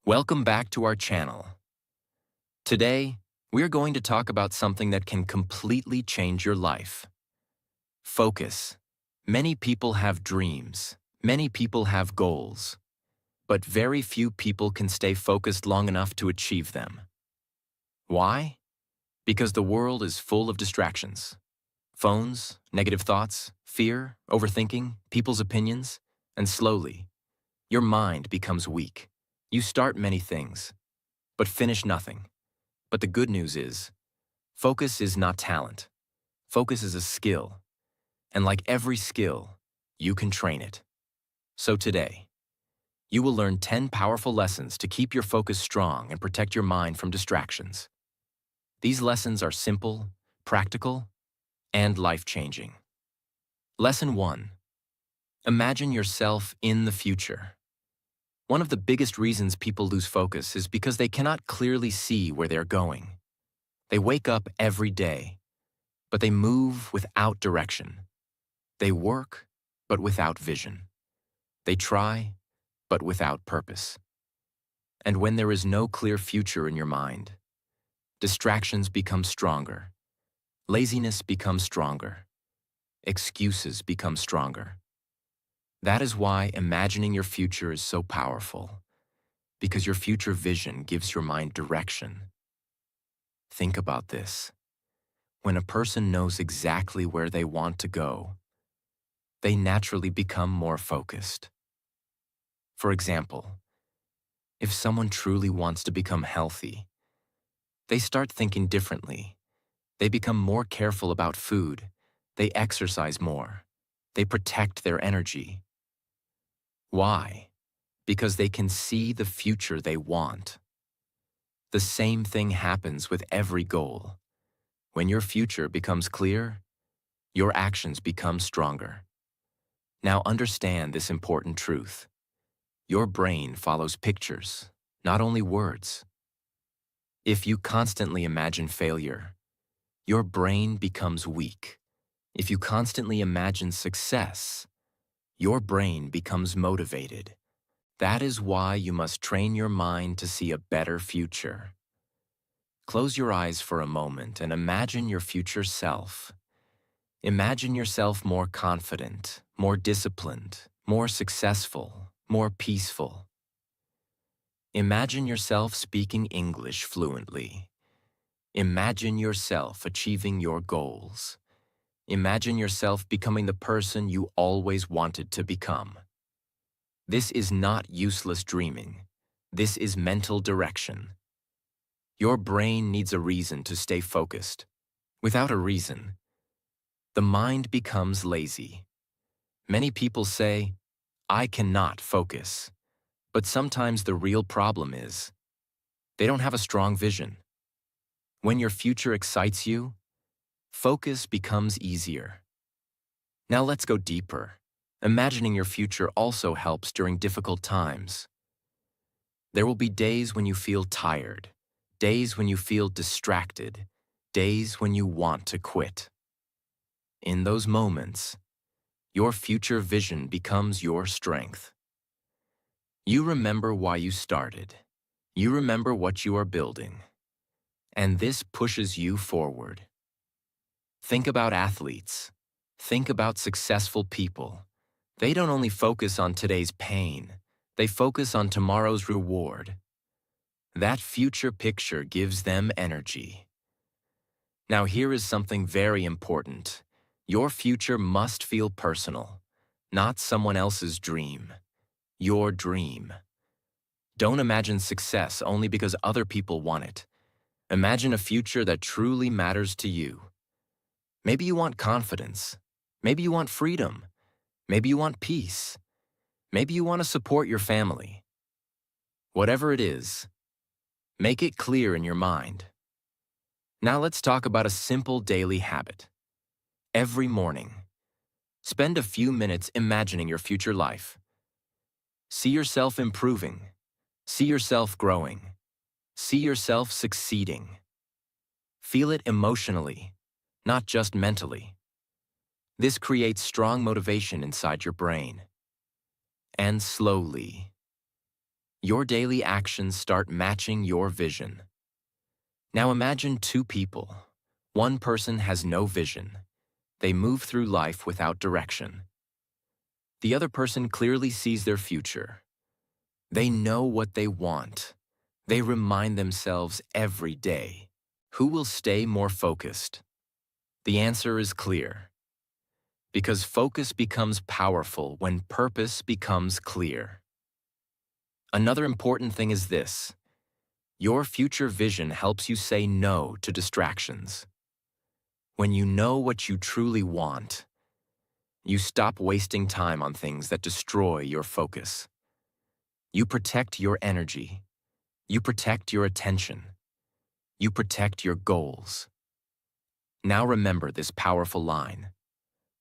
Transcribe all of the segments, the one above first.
Welcome back to our channel. Today, we're going to talk about something that can completely change your life. Focus. Many people have dreams. Many people have goals. But very few people can stay focused long enough to achieve them. Why? Because the world is full of distractions. Phones, negative thoughts, fear, overthinking, people's opinions, and slowly, your mind becomes weak. You start many things, but finish nothing. But the good news is, focus is not talent. Focus is a skill. And like every skill, you can train it. So today, you will learn 10 powerful lessons to keep your focus strong and protect your mind from distractions. These lessons are simple, practical, and life-changing. Lesson 1. Imagine yourself in the future. One of the biggest reasons people lose focus is because they cannot clearly see where they're going. They wake up every day, but they move without direction. They work, but without vision. They try, but without purpose. And when there is no clear future in your mind, distractions become stronger. Laziness becomes stronger. Excuses become stronger. That is why imagining your future is so powerful, because your future vision gives your mind direction. Think about this. When a person knows exactly where they want to go, they naturally become more focused. For example, if someone truly wants to become healthy, they start thinking differently. They become more careful about food. They exercise more. They protect their energy. Why? Because they can see the future they want. The same thing happens with every goal. When your future becomes clear, your actions become stronger. Now understand this important truth. Your brain follows pictures, not only words. If you constantly imagine failure, your brain becomes weak. If you constantly imagine success, your brain becomes motivated. That is why you must train your mind to see a better future. Close your eyes for a moment and imagine your future self. Imagine yourself more confident, more disciplined, more successful, more peaceful. Imagine yourself speaking English fluently. Imagine yourself achieving your goals. Imagine yourself becoming the person you always wanted to become. This is not useless dreaming. This is mental direction. Your brain needs a reason to stay focused. Without a reason, the mind becomes lazy. Many people say, "I cannot focus." But sometimes the real problem is, they don't have a strong vision. When your future excites you, focus becomes easier. Now let's go deeper. Imagining your future also helps during difficult times. There will be days when you feel tired, days when you feel distracted, days when you want to quit. In those moments, your future vision becomes your strength. You remember why you started. You remember what you are building. And this pushes you forward. Think about athletes. Think about successful people. They don't only focus on today's pain, they focus on tomorrow's reward. That future picture gives them energy. Now here is something very important. Your future must feel personal, not someone else's dream. Your dream. Don't imagine success only because other people want it. Imagine a future that truly matters to you. Maybe you want confidence. Maybe you want freedom. Maybe you want peace. Maybe you want to support your family. Whatever it is, make it clear in your mind. Now let's talk about a simple daily habit. Every morning, spend a few minutes imagining your future life. See yourself improving. See yourself growing. See yourself succeeding. Feel it emotionally, not just mentally. This creates strong motivation inside your brain. And slowly, Your daily actions start matching your vision. Now imagine two people. One person has no vision. They move through life without direction. The other person clearly sees their future. They know what they want. They remind themselves every day. Who will stay more focused? The answer is clear. Because focus becomes powerful when purpose becomes clear. Another important thing is this. Your future vision helps you say no to distractions. When you know what you truly want, you stop wasting time on things that destroy your focus. You protect your energy. You protect your attention. You protect your goals. Now remember this powerful line.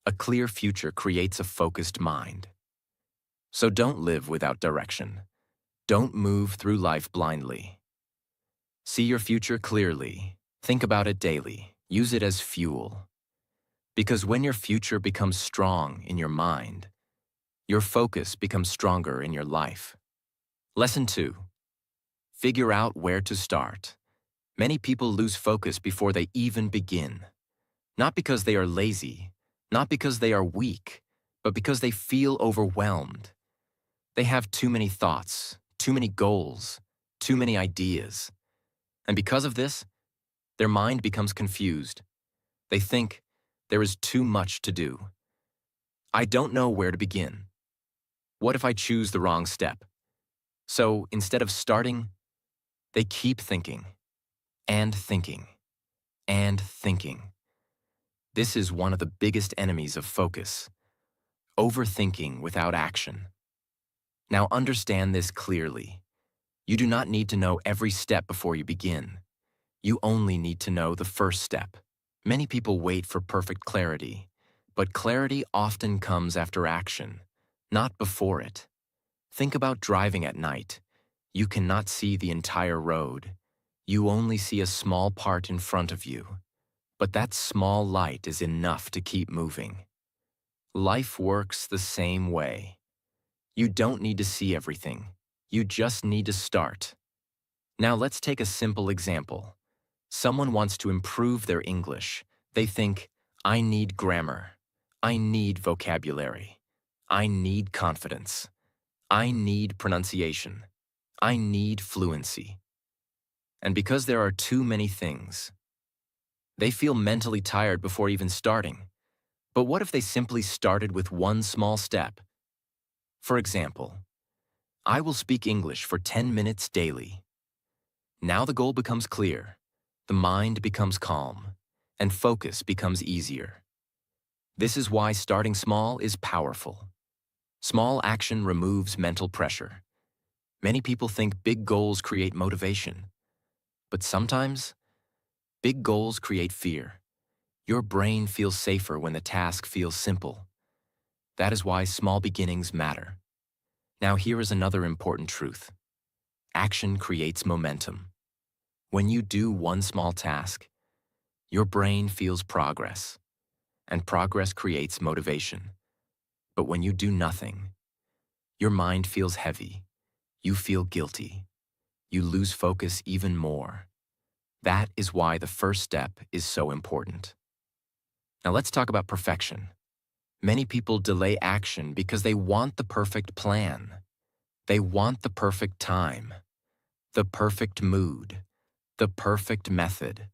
A clear future creates a focused mind. So don't live without direction. Don't move through life blindly. See your future clearly. Think about it daily. Use it as fuel. Because when your future becomes strong in your mind, your focus becomes stronger in your life. Lesson 2. Figure out where to start. Many people lose focus before they even begin. Not because they are lazy, not because they are weak, but because they feel overwhelmed. They have too many thoughts, too many goals, too many ideas. And because of this, their mind becomes confused. They think, there is too much to do. I don't know where to begin. What if I choose the wrong step? So instead of starting, they keep thinking, and thinking, and thinking. This is one of the biggest enemies of focus. Overthinking without action. Now understand this clearly. You do not need to know every step before you begin. You only need to know the first step. Many people wait for perfect clarity, but clarity often comes after action, not before it. Think about driving at night. You cannot see the entire road. You only see a small part in front of you. But that small light is enough to keep moving. Life works the same way. You don't need to see everything. You just need to start. Now let's take a simple example. Someone wants to improve their English. They think, I need grammar. I need vocabulary. I need confidence. I need pronunciation. I need fluency. And because there are too many things, they feel mentally tired before even starting. But what if they simply started with one small step? For example, I will speak English for 10 minutes daily. Now the goal becomes clear, the mind becomes calm, and focus becomes easier. This is why starting small is powerful. Small action removes mental pressure. Many people think big goals create motivation. But sometimes, big goals create fear. Your brain feels safer when the task feels simple. That is why small beginnings matter. Now here is another important truth. Action creates momentum. When you do one small task, your brain feels progress, and progress creates motivation. But when you do nothing, your mind feels heavy, you feel guilty, you lose focus even more. That is why the first step is so important. Now let's talk about perfection. Many people delay action because they want the perfect plan. They want the perfect time, the perfect mood, the perfect method.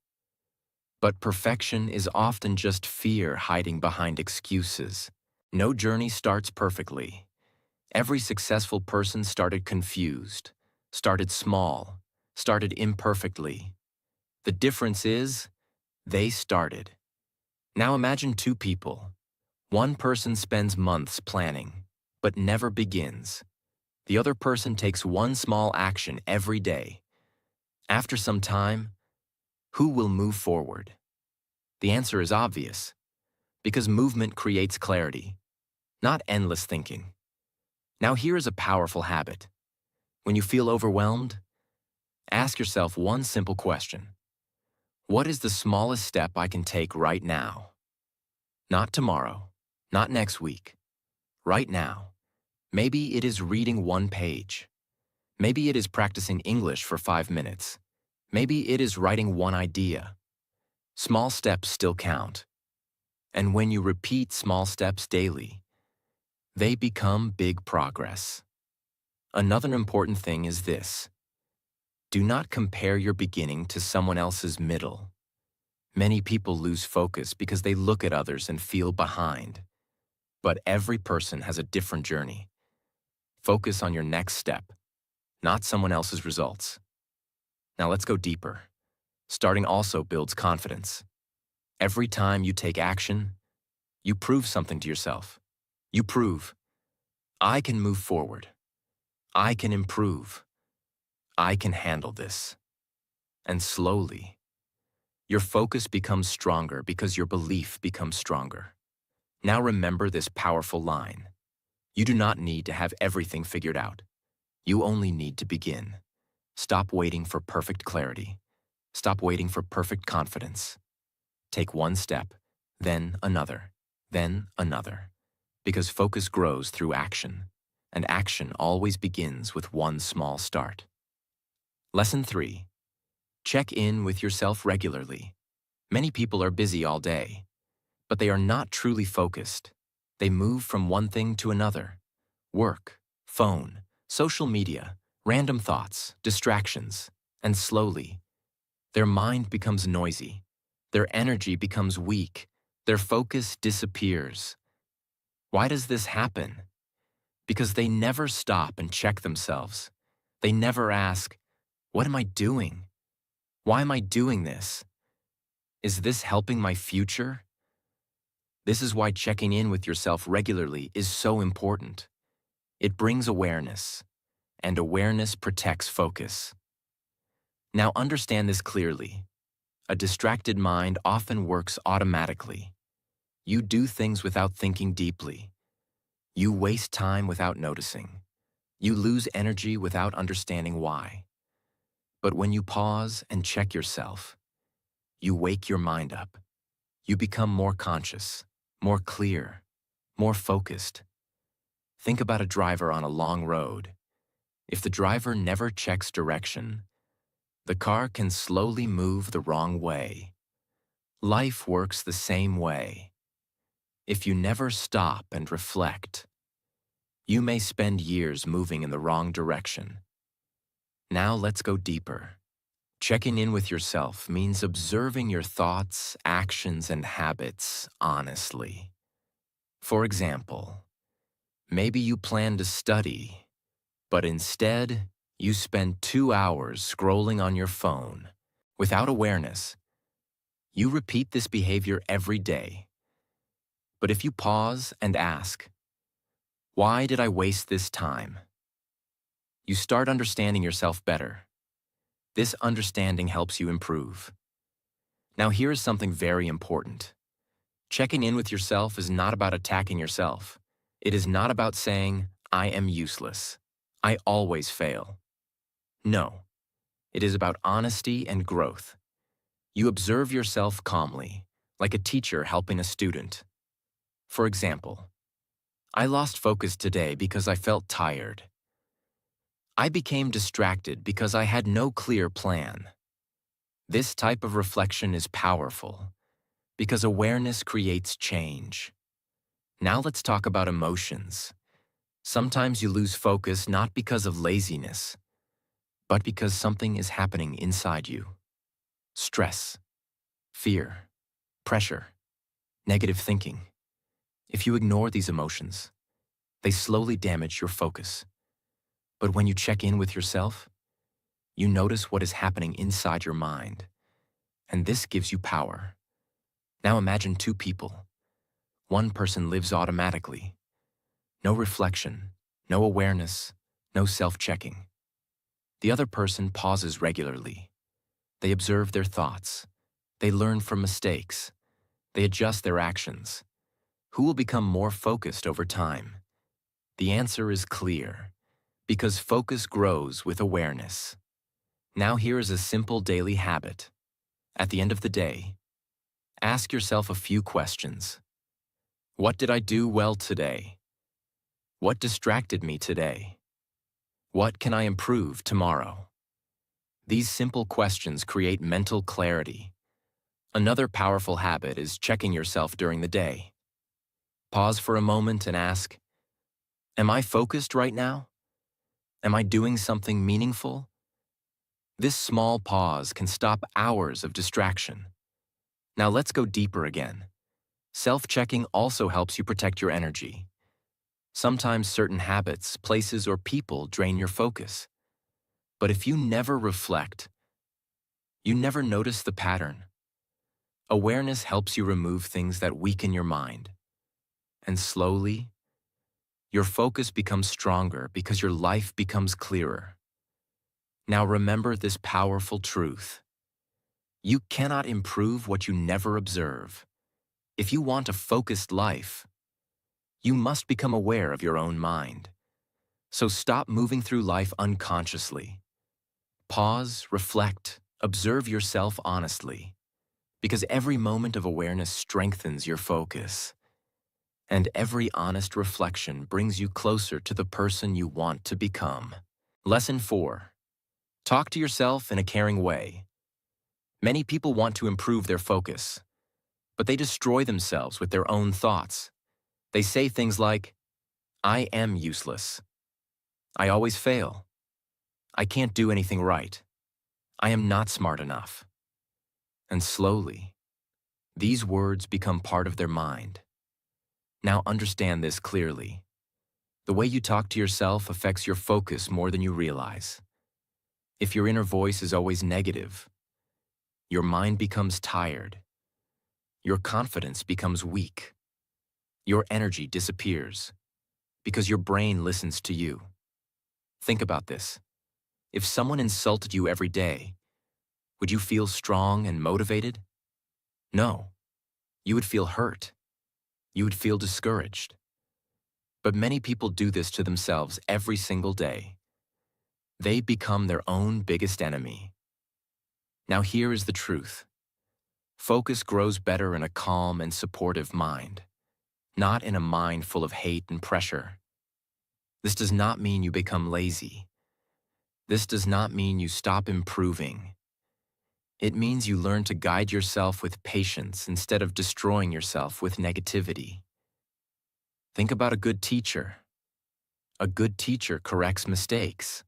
But perfection is often just fear hiding behind excuses. No journey starts perfectly. Every successful person started confused, started small, started imperfectly. The difference is, they started. Now imagine two people. One person spends months planning, but never begins. The other person takes one small action every day. After some time, who will move forward? The answer is obvious, because movement creates clarity, not endless thinking. Now here is a powerful habit. When you feel overwhelmed, ask yourself one simple question. What is the smallest step I can take right now? Not tomorrow, not next week. Right now. Maybe it is reading one page. Maybe it is practicing English for 5 minutes. Maybe it is writing one idea. Small steps still count. And when you repeat small steps daily, they become big progress. Another important thing is this. Do not compare your beginning to someone else's middle. Many people lose focus because they look at others and feel behind. But every person has a different journey. Focus on your next step, not someone else's results. Now let's go deeper. Starting also builds confidence. Every time you take action, you prove something to yourself. You prove, I can move forward. I can improve. I can handle this. And slowly, your focus becomes stronger because your belief becomes stronger. Now remember this powerful line. You do not need to have everything figured out. You only need to begin. Stop waiting for perfect clarity. Stop waiting for perfect confidence. Take one step, then another, because focus grows through action, and action always begins with one small start. Lesson 3. Check in with yourself regularly. Many people are busy all day, but they are not truly focused. They move from one thing to another. Work, phone, social media, random thoughts, distractions, and slowly, their mind becomes noisy. Their energy becomes weak. Their focus disappears. Why does this happen? Because they never stop and check themselves. They never ask, what am I doing? Why am I doing this? Is this helping my future? This is why checking in with yourself regularly is so important. It brings awareness, and awareness protects focus. Now understand this clearly. A distracted mind often works automatically. You do things without thinking deeply. You waste time without noticing. You lose energy without understanding why. But when you pause and check yourself, you wake your mind up. You become more conscious, more clear, more focused. Think about a driver on a long road. If the driver never checks direction, the car can slowly move the wrong way. Life works the same way. If you never stop and reflect, you may spend years moving in the wrong direction. Now let's go deeper. Checking in with yourself means observing your thoughts, actions, and habits honestly. For example, maybe you plan to study, but instead, you spend 2 hours scrolling on your phone. Without awareness, you repeat this behavior every day. But if you pause and ask, why did I waste this time? You start understanding yourself better. This understanding helps you improve. Now here is something very important. Checking in with yourself is not about attacking yourself. It is not about saying, I am useless. I always fail. No, it is about honesty and growth. You observe yourself calmly, like a teacher helping a student. For example, I lost focus today because I felt tired. I became distracted because I had no clear plan. This type of reflection is powerful because awareness creates change. Now let's talk about emotions. Sometimes you lose focus not because of laziness, but because something is happening inside you. Stress, fear, pressure, negative thinking. If you ignore these emotions, they slowly damage your focus. But when you check in with yourself, you notice what is happening inside your mind, and this gives you power. Now imagine two people. One person lives automatically. No reflection, no awareness, no self-checking. The other person pauses regularly. They observe their thoughts. They learn from mistakes. They adjust their actions. Who will become more focused over time? The answer is clear, because focus grows with awareness. Now here is a simple daily habit. At the end of the day, ask yourself a few questions. What did I do well today? What distracted me today? What can I improve tomorrow? These simple questions create mental clarity. Another powerful habit is checking yourself during the day. Pause for a moment and ask, am I focused right now? Am I doing something meaningful? This small pause can stop hours of distraction. Now let's go deeper again. Self-checking also helps you protect your energy. Sometimes certain habits, places, or people drain your focus. But if you never reflect, you never notice the pattern. Awareness helps you remove things that weaken your mind. And slowly, your focus becomes stronger because your life becomes clearer. Now remember this powerful truth. You cannot improve what you never observe. If you want a focused life, you must become aware of your own mind. So stop moving through life unconsciously. Pause, reflect, observe yourself honestly, because every moment of awareness strengthens your focus. And every honest reflection brings you closer to the person you want to become. Lesson 4. Talk to yourself in a caring way. Many people want to improve their focus, but they destroy themselves with their own thoughts. They say things like, I am useless. I always fail. I can't do anything right. I am not smart enough. And slowly, these words become part of their mind. Now understand this clearly. The way you talk to yourself affects your focus more than you realize. If your inner voice is always negative, your mind becomes tired. Your confidence becomes weak. Your energy disappears because your brain listens to you. Think about this. If someone insulted you every day, would you feel strong and motivated? No. You would feel hurt. You would feel discouraged. But many people do this to themselves every single day. They become their own biggest enemy. Now here is the truth. Focus grows better in a calm and supportive mind, not in a mind full of hate and pressure. This does not mean you become lazy. This does not mean you stop improving. It means you learn to guide yourself with patience instead of destroying yourself with negativity. Think about a good teacher. A good teacher corrects mistakes,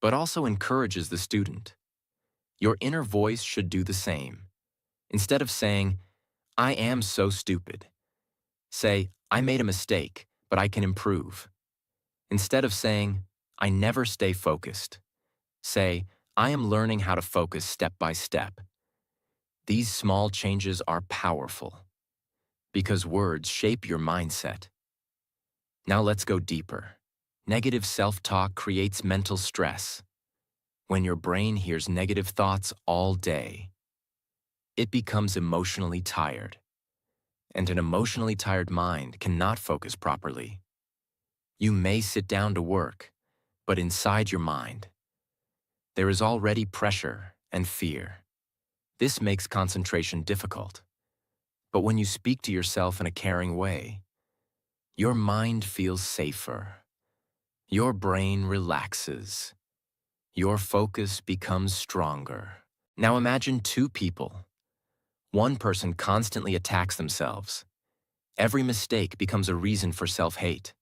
but also encourages the student. Your inner voice should do the same. Instead of saying, I am so stupid, say, I made a mistake, but I can improve. Instead of saying, I never stay focused, say, I am learning how to focus step by step. These small changes are powerful because words shape your mindset. Now let's go deeper. Negative self-talk creates mental stress. When your brain hears negative thoughts all day, it becomes emotionally tired. And an emotionally tired mind cannot focus properly. You may sit down to work, but inside your mind, there is already pressure and fear. This makes concentration difficult. But when you speak to yourself in a caring way, your mind feels safer. Your brain relaxes. Your focus becomes stronger. Now imagine two people. One person constantly attacks themselves. Every mistake becomes a reason for self-hate.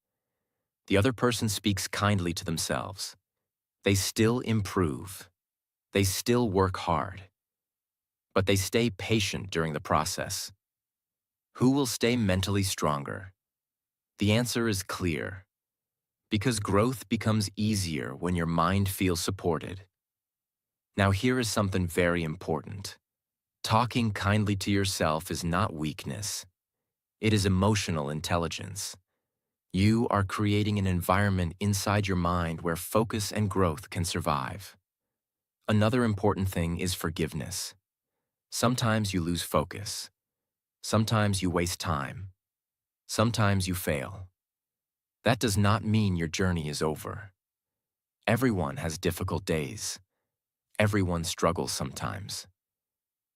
The other person speaks kindly to themselves. They still improve. They still work hard. But they stay patient during the process. Who will stay mentally stronger? The answer is clear. Because growth becomes easier when your mind feels supported. Now here is something very important. Talking kindly to yourself is not weakness. It is emotional intelligence. You are creating an environment inside your mind where focus and growth can survive. Another important thing is forgiveness. Sometimes you lose focus. Sometimes you waste time. Sometimes you fail. That does not mean your journey is over. Everyone has difficult days. Everyone struggles sometimes.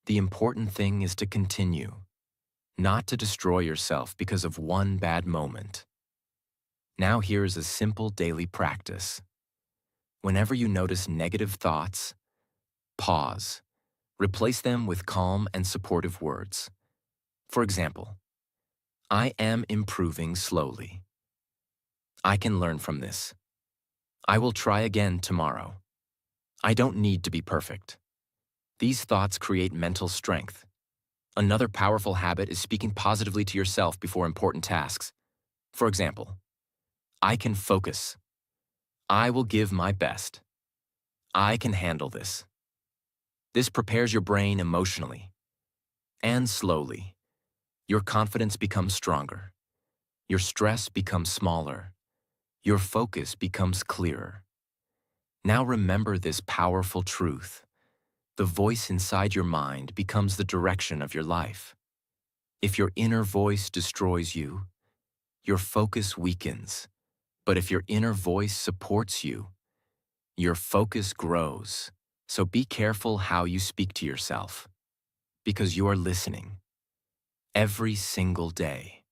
The important thing is to continue, not to destroy yourself because of one bad moment. Now here is a simple daily practice. Whenever you notice negative thoughts, pause. Replace them with calm and supportive words. For example, I am improving slowly. I can learn from this. I will try again tomorrow. I don't need to be perfect. These thoughts create mental strength. Another powerful habit is speaking positively to yourself before important tasks. For example, I can focus. I will give my best. I can handle this. This prepares your brain emotionally. And slowly, your confidence becomes stronger. Your stress becomes smaller. Your focus becomes clearer. Now remember this powerful truth. The voice inside your mind becomes the direction of your life. If your inner voice destroys you, your focus weakens. But if your inner voice supports you, your focus grows. So be careful how you speak to yourself, because you are listening. Every single day,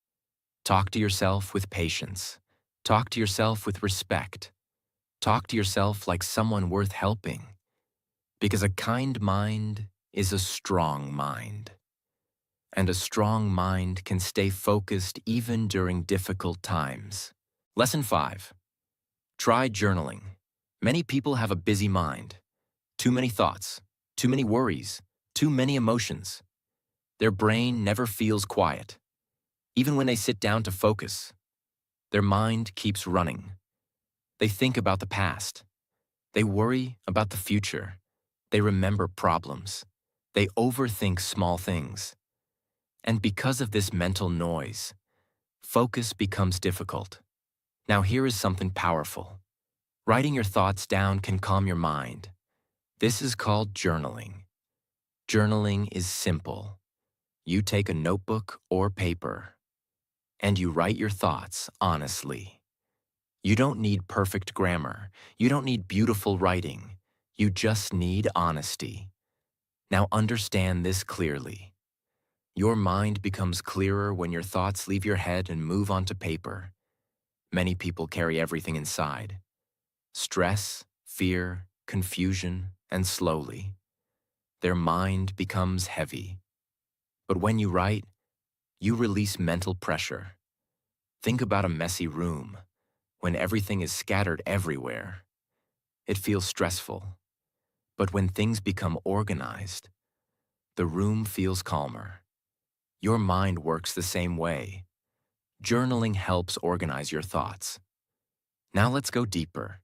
talk to yourself with patience. Talk to yourself with respect. Talk to yourself like someone worth helping. Because a kind mind is a strong mind. And a strong mind can stay focused even during difficult times. Lesson 5. Try journaling. Many people have a busy mind. Too many thoughts, too many worries, too many emotions. Their brain never feels quiet. Even when they sit down to focus, their mind keeps running. They think about the past. They worry about the future. They remember problems. They overthink small things. And because of this mental noise, focus becomes difficult. Now here is something powerful. Writing your thoughts down can calm your mind. This is called journaling. Journaling is simple. You take a notebook or paper, and you write your thoughts honestly. You don't need perfect grammar. You don't need beautiful writing. You just need honesty. Now understand this clearly. Your mind becomes clearer when your thoughts leave your head and move onto paper. Many people carry everything inside. Stress, fear, confusion, and slowly, their mind becomes heavy. But when you write, you release mental pressure. Think about a messy room. When everything is scattered everywhere, it feels stressful. But when things become organized, the room feels calmer. Your mind works the same way. Journaling helps organize your thoughts. Now let's go deeper.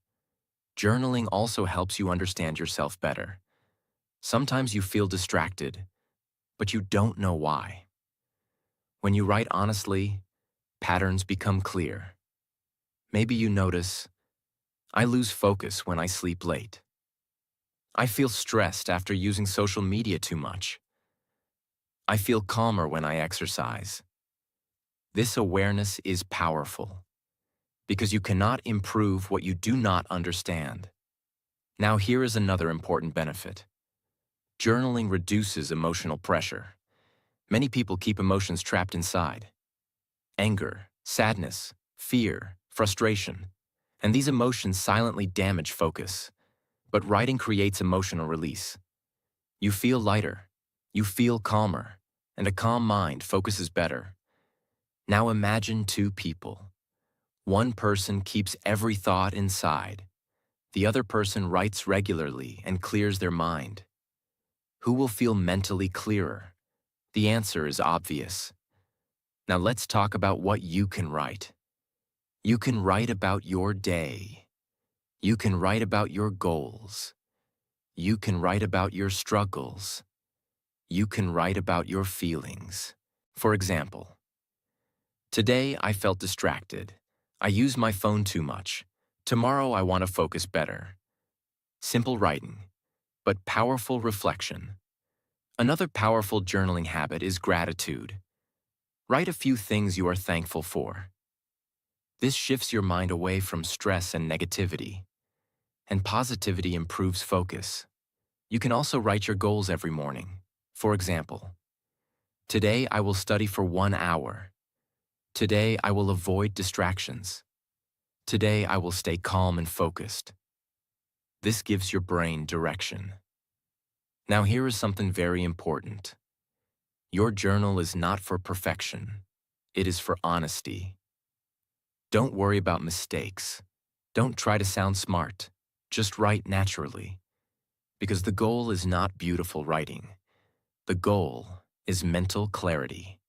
Journaling also helps you understand yourself better. Sometimes you feel distracted, but you don't know why. When you write honestly, patterns become clear. Maybe you notice, I lose focus when I sleep late. I feel stressed after using social media too much. I feel calmer when I exercise. This awareness is powerful, because you cannot improve what you do not understand. Now here is another important benefit. Journaling reduces emotional pressure. Many people keep emotions trapped inside. Anger, sadness, fear, frustration. And these emotions silently damage focus. But writing creates emotional release. You feel lighter. You feel calmer. And a calm mind focuses better. Now imagine two people. One person keeps every thought inside. The other person writes regularly and clears their mind. Who will feel mentally clearer? The answer is obvious. Now let's talk about what you can write. You can write about your day. You can write about your goals. You can write about your struggles. You can write about your feelings. For example, today I felt distracted. I used my phone too much. Tomorrow I want to focus better. Simple writing, but powerful reflection. Another powerful journaling habit is gratitude. Write a few things you are thankful for. This shifts your mind away from stress and negativity, and positivity improves focus. You can also write your goals every morning. For example, today I will study for 1 hour. Today I will avoid distractions. Today I will stay calm and focused. This gives your brain direction. Now here is something very important. Your journal is not for perfection. It is for honesty. Don't worry about mistakes. Don't try to sound smart. Just write naturally. Because the goal is not beautiful writing. The goal is mental clarity.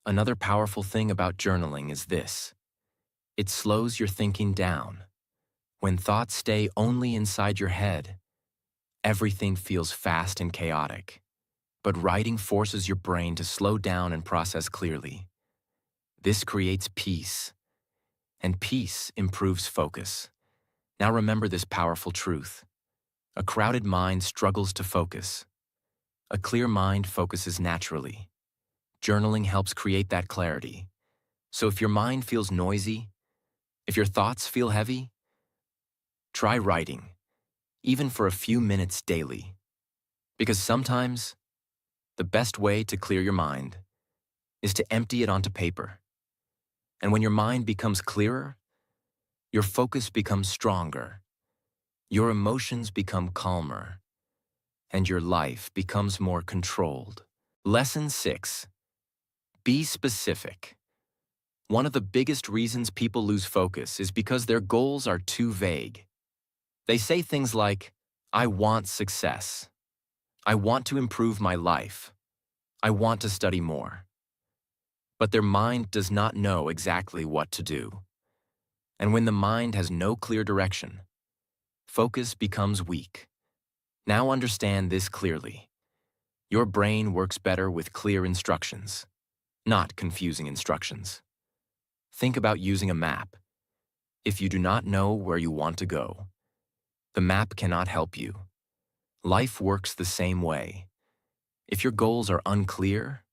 Another powerful thing about journaling is this. It slows your thinking down. When thoughts stay only inside your head, everything feels fast and chaotic. But writing forces your brain to slow down and process clearly. This creates peace, and peace improves focus. Now remember this powerful truth. A crowded mind struggles to focus. A clear mind focuses naturally. Journaling helps create that clarity. So if your mind feels noisy, if your thoughts feel heavy, try writing, even for a few minutes daily. Because sometimes, the best way to clear your mind is to empty it onto paper. And when your mind becomes clearer, your focus becomes stronger, your emotions become calmer, and your life becomes more controlled. Lesson 6. Be specific. One of the biggest reasons people lose focus is because their goals are too vague. They say things like, I want success. I want to improve my life. I want to study more. But their mind does not know exactly what to do. And when the mind has no clear direction, focus becomes weak. Now understand this clearly. Your brain works better with clear instructions, not confusing instructions. Think about using a map. If you do not know where you want to go, the map cannot help you. Life works the same way. If your goals are unclear,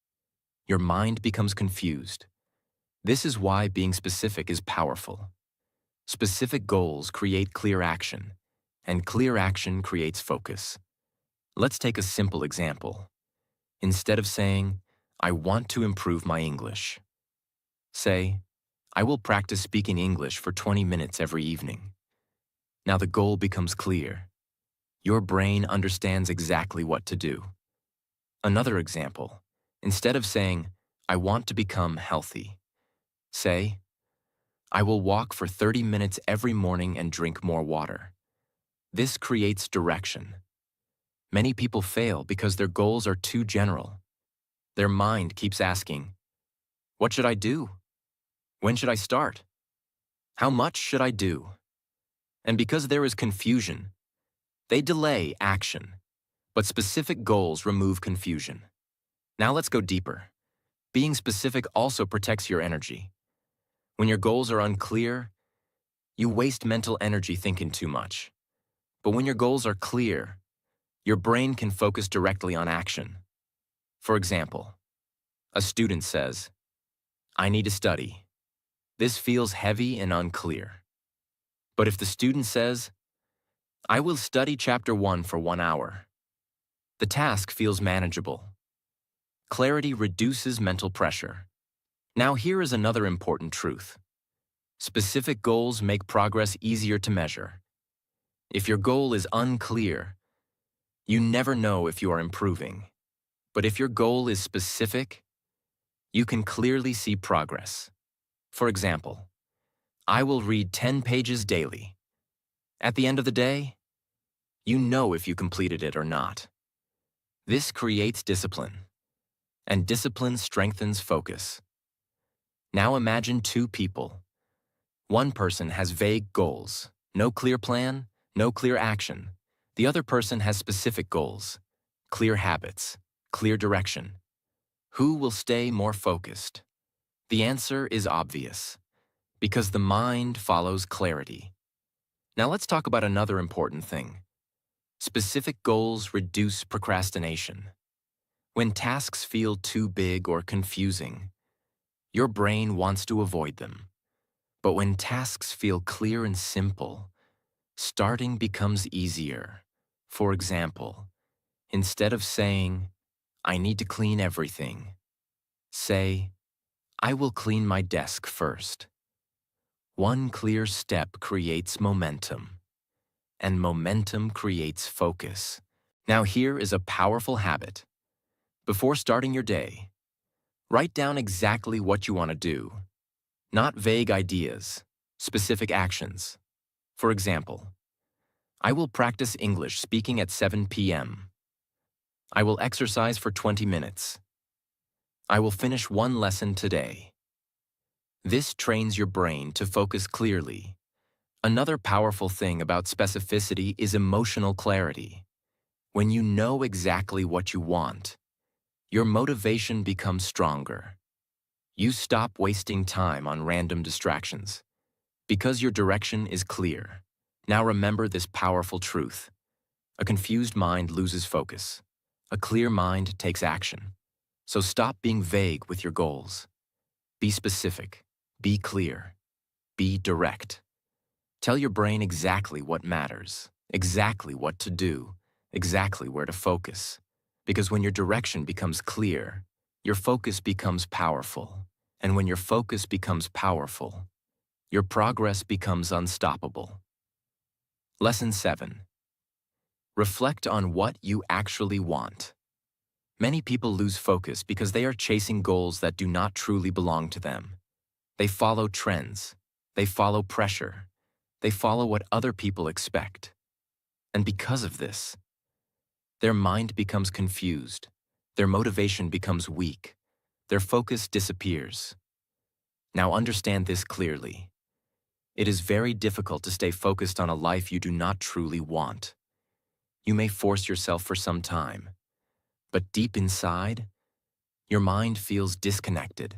your mind becomes confused. This is why being specific is powerful. Specific goals create clear action, and clear action creates focus. Let's take a simple example. Instead of saying, I want to improve my English, say, I will practice speaking English for 20 minutes every evening. Now the goal becomes clear. Your brain understands exactly what to do. Another example, instead of saying, I want to become healthy, say, I will walk for 30 minutes every morning and drink more water. This creates direction. Many people fail because their goals are too general. Their mind keeps asking, what should I do? When should I start? How much should I do? And because there is confusion, they delay action. But specific goals remove confusion. Now let's go deeper. Being specific also protects your energy. When your goals are unclear, you waste mental energy thinking too much. But when your goals are clear, your brain can focus directly on action. For example, a student says, I need to study. This feels heavy and unclear. But if the student says, I will study chapter 1 for 1 hour, the task feels manageable. Clarity reduces mental pressure. Now here is another important truth. Specific goals make progress easier to measure. If your goal is unclear, you never know if you are improving. But if your goal is specific, you can clearly see progress. For example, I will read 10 pages daily. At the end of the day, you know if you completed it or not. This creates discipline, and discipline strengthens focus. Now imagine two people. One person has vague goals, no clear plan, no clear action. The other person has specific goals, clear habits, clear direction. Who will stay more focused? The answer is obvious, because the mind follows clarity. Now let's talk about another important thing. Specific goals reduce procrastination. When tasks feel too big or confusing, your brain wants to avoid them. But when tasks feel clear and simple, starting becomes easier. For example, instead of saying, I need to clean everything, say, I will clean my desk first. One clear step creates momentum. and momentum creates focus. Now here is a powerful habit. Before starting your day, write down exactly what you want to do, not vague ideas, specific actions. For example, I will practice English speaking at 7 p.m. I will exercise for 20 minutes. I will finish one lesson today. This trains your brain to focus clearly. Another powerful thing about specificity is emotional clarity. When you know exactly what you want, your motivation becomes stronger. You stop wasting time on random distractions because your direction is clear. Now remember this powerful truth. A confused mind loses focus. A clear mind takes action. So stop being vague with your goals. Be specific. Be clear. Be direct. Tell your brain exactly what matters, exactly what to do, exactly where to focus. Because when your direction becomes clear, your focus becomes powerful. And when your focus becomes powerful, your progress becomes unstoppable. Lesson 7. Reflect on what you actually want. Many people lose focus because they are chasing goals that do not truly belong to them. They follow trends. They follow pressure. They follow what other people expect. And because of this, their mind becomes confused. Their motivation becomes weak. Their focus disappears. Now understand this clearly. It is very difficult to stay focused on a life you do not truly want. You may force yourself for some time, but deep inside, your mind feels disconnected.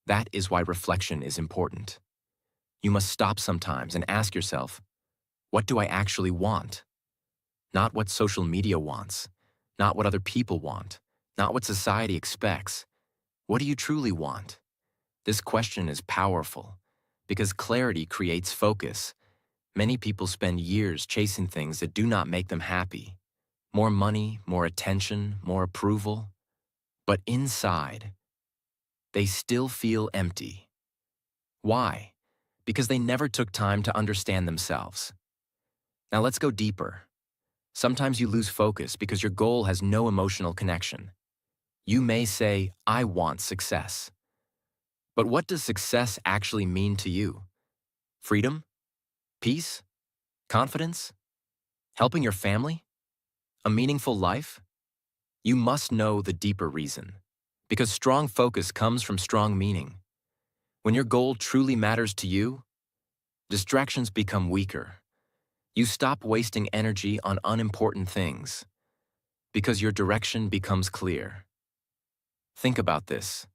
That is why reflection is important. You must stop sometimes and ask yourself, what do I actually want? Not what social media wants, not what other people want, not what society expects. What do you truly want? This question is powerful because clarity creates focus. Many people spend years chasing things that do not make them happy. More money, more attention, more approval. But inside, they still feel empty. Why? Because they never took time to understand themselves. Now let's go deeper. Sometimes you lose focus because your goal has no emotional connection. You may say, I want success. But what does success actually mean to you? Freedom? Peace? Confidence? Helping your family? A meaningful life? You must know the deeper reason. Because strong focus comes from strong meaning. When your goal truly matters to you, distractions become weaker. You stop wasting energy on unimportant things because your direction becomes clear. Think about this.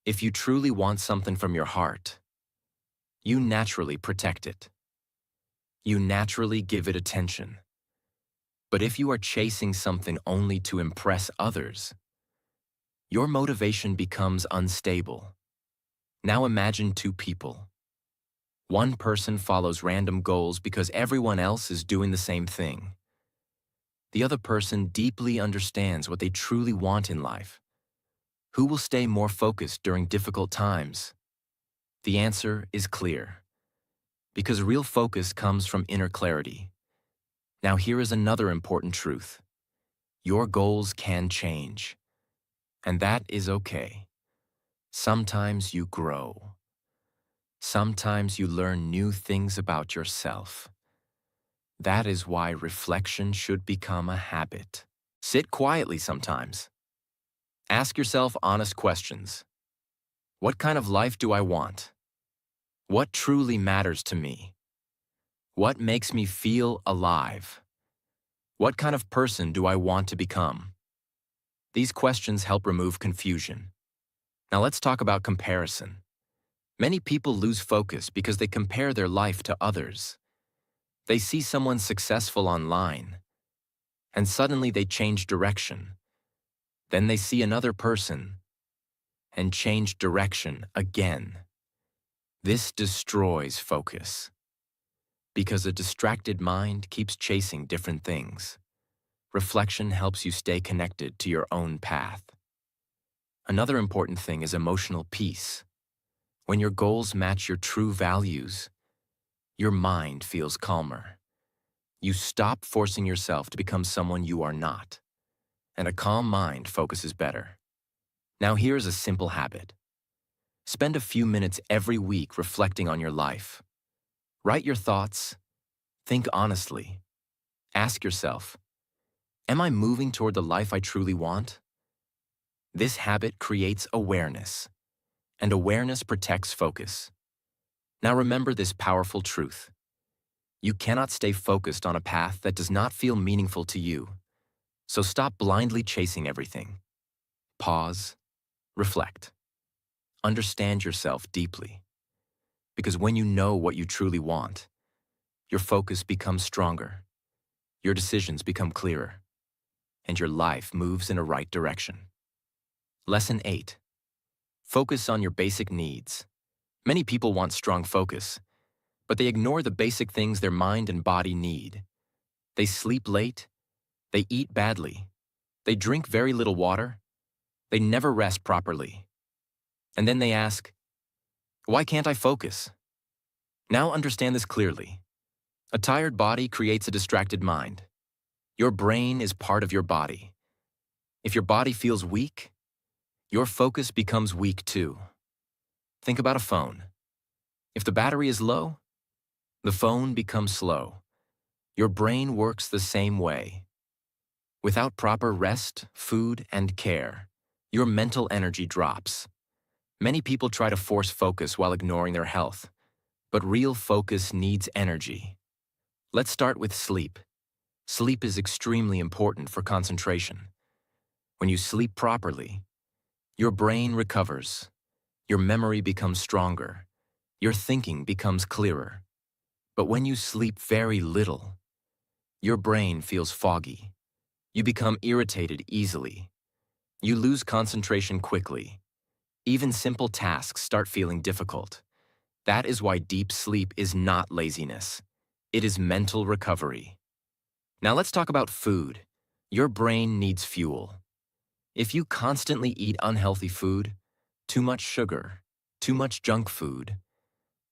If you truly want something from your heart, you naturally protect it. You naturally give it attention. But if you are chasing something only to impress others, your motivation becomes unstable. Now imagine two people. One person follows random goals because everyone else is doing the same thing. The other person deeply understands what they truly want in life. Who will stay more focused during difficult times? The answer is clear. Because real focus comes from inner clarity. Now here is another important truth. Your goals can change. And that is okay. Sometimes you grow. Sometimes you learn new things about yourself. That is why reflection should become a habit. Sit quietly sometimes. Ask yourself honest questions. What kind of life do I want? What truly matters to me? What makes me feel alive? What kind of person do I want to become? These questions help remove confusion. Now let's talk about comparison. Many people lose focus because they compare their life to others. They see someone successful online, and suddenly they change direction. Then they see another person, and change direction again. This destroys focus, because a distracted mind keeps chasing different things. Reflection helps you stay connected to your own path. Another important thing is emotional peace. When your goals match your true values, your mind feels calmer. You stop forcing yourself to become someone you are not, and a calm mind focuses better. Now here's a simple habit. Spend a few minutes every week reflecting on your life. Write your thoughts, think honestly. Ask yourself, am I moving toward the life I truly want? This habit creates awareness, and awareness protects focus. Now remember this powerful truth. You cannot stay focused on a path that does not feel meaningful to you. So stop blindly chasing everything. Pause, reflect. Understand yourself deeply. Because when you know what you truly want, your focus becomes stronger, your decisions become clearer, and your life moves in a right direction. Lesson 8. Focus on your basic needs. Many people want strong focus, but they ignore the basic things their mind and body need. They sleep late, they eat badly, they drink very little water, they never rest properly. And then they ask, why can't I focus? Now understand this clearly. A tired body creates a distracted mind. Your brain is part of your body. If your body feels weak, your focus becomes weak too. Think about a phone. If the battery is low, the phone becomes slow. Your brain works the same way. Without proper rest, food, and care, your mental energy drops. Many people try to force focus while ignoring their health, but real focus needs energy. Let's start with sleep. Sleep is extremely important for concentration. When you sleep properly, your brain recovers, your memory becomes stronger, your thinking becomes clearer. But when you sleep very little, your brain feels foggy. You become irritated easily. You lose concentration quickly. Even simple tasks start feeling difficult. That is why deep sleep is not laziness. It is mental recovery. Now let's talk about food. Your brain needs fuel. If you constantly eat unhealthy food, too much sugar, too much junk food,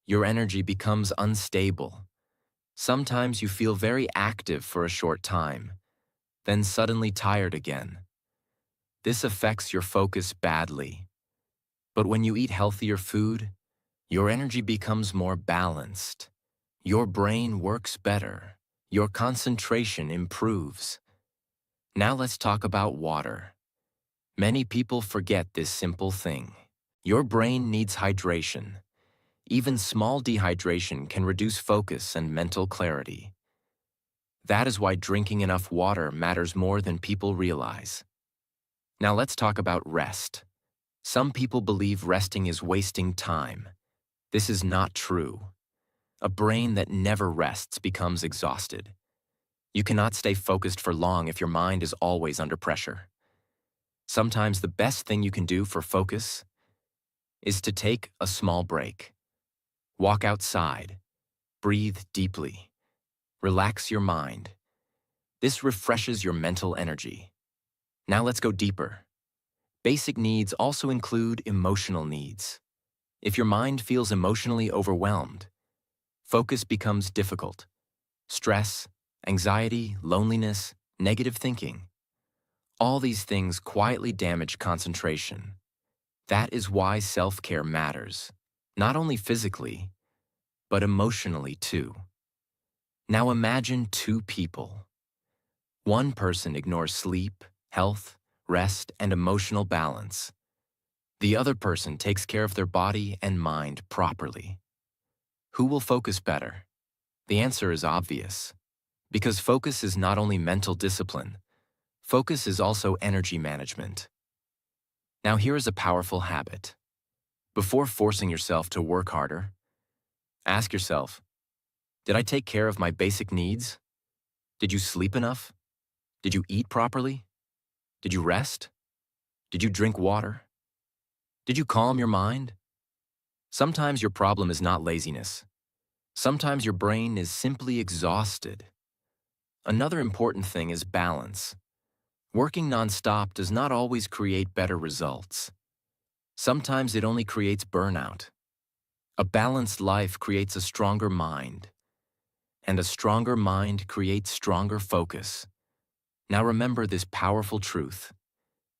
your energy becomes unstable. Sometimes you feel very active for a short time, then suddenly tired again. This affects your focus badly. But when you eat healthier food, your energy becomes more balanced. Your brain works better. Your concentration improves. Now let's talk about water. Many people forget this simple thing. Your brain needs hydration. Even small dehydration can reduce focus and mental clarity. That is why drinking enough water matters more than people realize. Now let's talk about rest. Some people believe resting is wasting time. This is not true. A brain that never rests becomes exhausted. You cannot stay focused for long if your mind is always under pressure. Sometimes the best thing you can do for focus is to take a small break. Walk outside, breathe deeply, relax your mind. This refreshes your mental energy. Now let's go deeper. Basic needs also include emotional needs. If your mind feels emotionally overwhelmed, focus becomes difficult. Stress, anxiety, loneliness, negative thinking. All these things quietly damage concentration. That is why self-care matters, not only physically, but emotionally too. Now imagine two people. One person ignores sleep, health, rest, and emotional balance. The other person takes care of their body and mind properly. Who will focus better? The answer is obvious. Because focus is not only mental discipline, focus is also energy management. Now here is a powerful habit. Before forcing yourself to work harder, ask yourself, did I take care of my basic needs? Did you sleep enough? Did you eat properly? Did you rest? Did you drink water? Did you calm your mind? Sometimes your problem is not laziness. Sometimes your brain is simply exhausted. Another important thing is balance. Working nonstop does not always create better results. Sometimes it only creates burnout. A balanced life creates a stronger mind. And a stronger mind creates stronger focus. Now remember this powerful truth.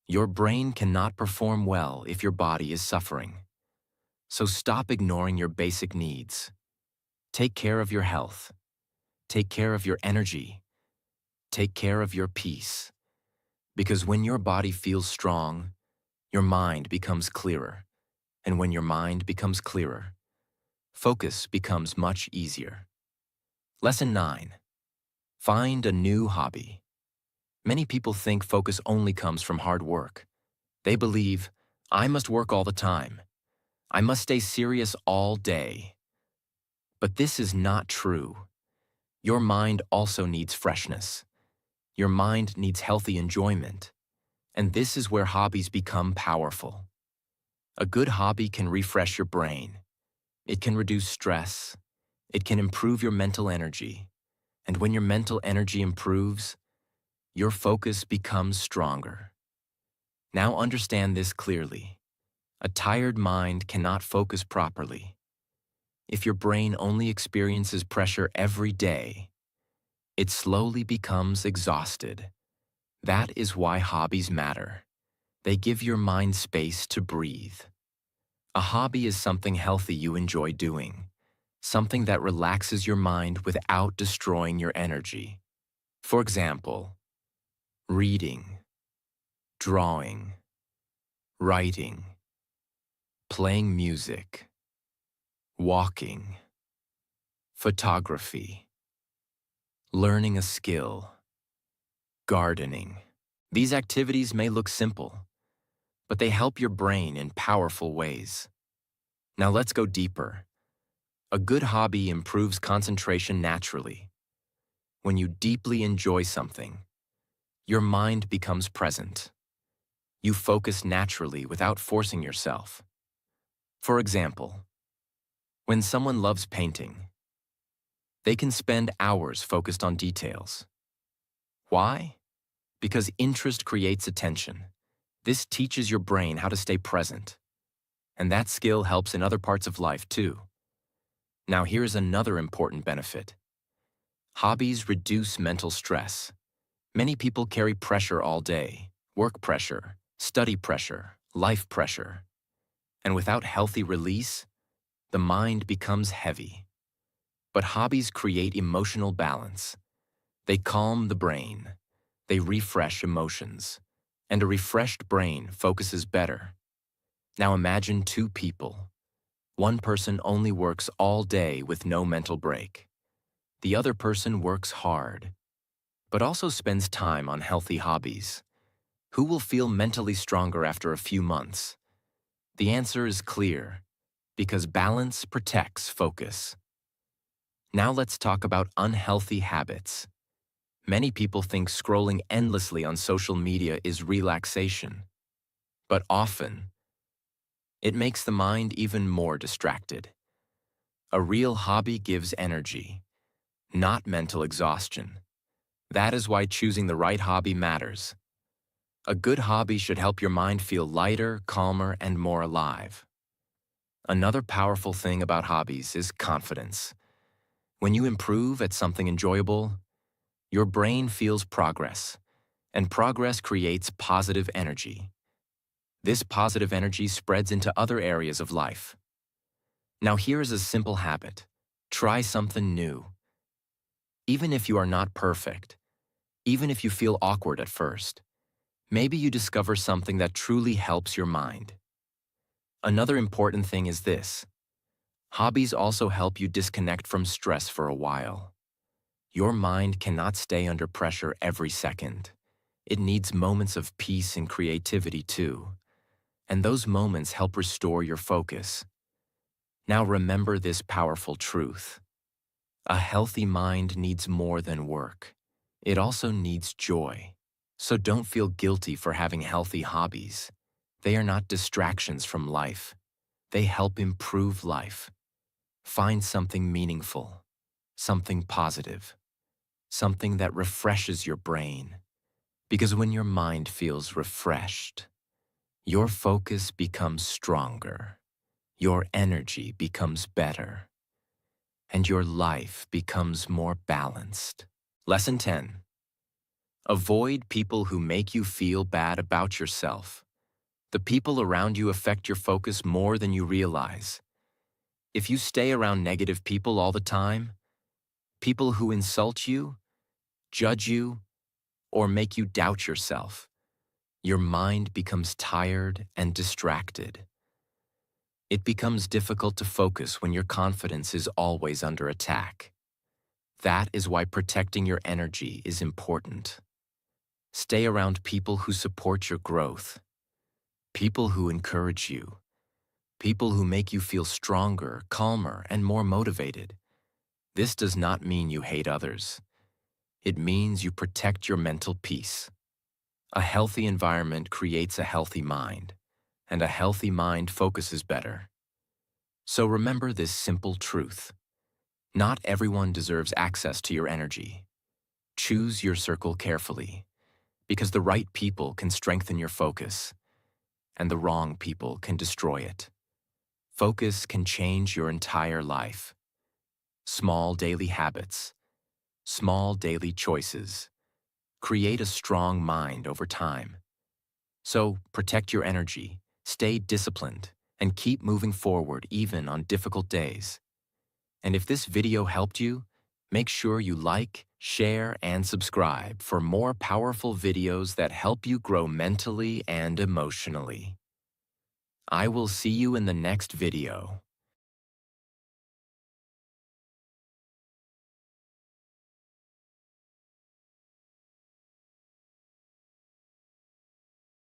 Your brain cannot perform well if your body is suffering. So stop ignoring your basic needs. Take care of your health. Take care of your energy. Take care of your peace. Because when your body feels strong, your mind becomes clearer. And when your mind becomes clearer, focus becomes much easier. Lesson 9. Find a new hobby. Many people think focus only comes from hard work. They believe, I must work all the time. I must stay serious all day. But this is not true. Your mind also needs freshness. Your mind needs healthy enjoyment. And this is where hobbies become powerful. A good hobby can refresh your brain. It can reduce stress. It can improve your mental energy. And when your mental energy improves, your focus becomes stronger. Now understand this clearly. A tired mind cannot focus properly. If your brain only experiences pressure every day, it slowly becomes exhausted. That is why hobbies matter. They give your mind space to breathe. A hobby is something healthy you enjoy doing, something that relaxes your mind without destroying your energy. For example, reading, drawing, writing, playing music, walking, photography, learning a skill, gardening. These activities may look simple, but they help your brain in powerful ways. Now let's go deeper. A good hobby improves concentration naturally. When you deeply enjoy something, your mind becomes present. You focus naturally without forcing yourself. For example, when someone loves painting, they can spend hours focused on details. Why? Because interest creates attention. This teaches your brain how to stay present. And that skill helps in other parts of life too. Now here's another important benefit. Hobbies reduce mental stress. Many people carry pressure all day, work pressure, study pressure, life pressure. And without healthy release, the mind becomes heavy. But hobbies create emotional balance. They calm the brain. They refresh emotions. And a refreshed brain focuses better. Now imagine two people. One person only works all day with no mental break. The other person works hard, but also spends time on healthy hobbies. Who will feel mentally stronger after a few months? The answer is clear, because balance protects focus. Now let's talk about unhealthy habits. Many people think scrolling endlessly on social media is relaxation, but often, it makes the mind even more distracted. A real hobby gives energy, not mental exhaustion. That is why choosing the right hobby matters. A good hobby should help your mind feel lighter, calmer, and more alive. Another powerful thing about hobbies is confidence. When you improve at something enjoyable, your brain feels progress, and progress creates positive energy. This positive energy spreads into other areas of life. Now here is a simple habit. Try something new. Even if you are not perfect, even if you feel awkward at first, maybe you discover something that truly helps your mind. Another important thing is this. Hobbies also help you disconnect from stress for a while. Your mind cannot stay under pressure every second. It needs moments of peace and creativity too. And those moments help restore your focus. Now remember this powerful truth. A healthy mind needs more than work. It also needs joy. So don't feel guilty for having healthy hobbies. They are not distractions from life. They help improve life. Find something meaningful, something positive, something that refreshes your brain. Because when your mind feels refreshed, your focus becomes stronger. Your energy becomes better. and your life becomes more balanced. Lesson 10. Avoid people who make you feel bad about yourself. The people around you affect your focus more than you realize. If you stay around negative people all the time, people who insult you, judge you, or make you doubt yourself, your mind becomes tired and distracted. It becomes difficult to focus when your confidence is always under attack. That is why protecting your energy is important. Stay around people who support your growth, people who encourage you, people who make you feel stronger, calmer, and more motivated. This does not mean you hate others. It means you protect your mental peace. A healthy environment creates a healthy mind, and a healthy mind focuses better. So remember this simple truth. Not everyone deserves access to your energy. Choose your circle carefully, because the right people can strengthen your focus, and the wrong people can destroy it. Focus can change your entire life. Small daily habits, small daily choices, create a strong mind over time. So protect your energy, stay disciplined, and keep moving forward even on difficult days. And if this video helped you, make sure you like, share, and subscribe for more powerful videos that help you grow mentally and emotionally. I will see you in the next video.